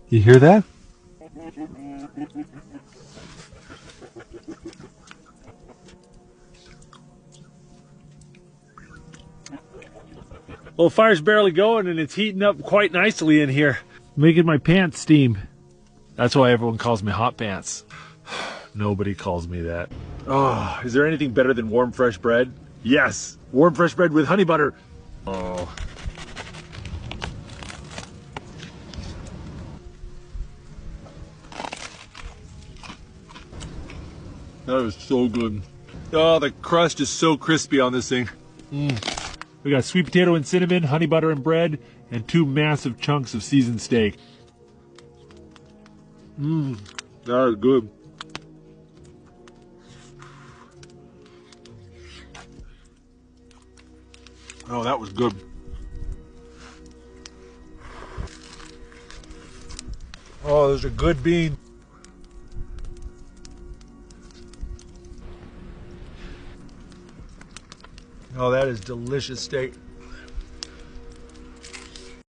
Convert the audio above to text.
You hear that? Well, the fire's barely going and it's heating up quite nicely in here, making my pants steam. That's why everyone calls me Hot Pants. Nobody calls me that. Oh, is there anything better than warm fresh bread? Yes, warm fresh bread with honey butter. Oh. That is so good. Oh, the crust is so crispy on this thing. We got sweet potato and cinnamon, honey butter and bread, and 2 massive chunks of seasoned steak. That is good. Oh, that was good. Oh, those are good beans. Oh, that is delicious steak.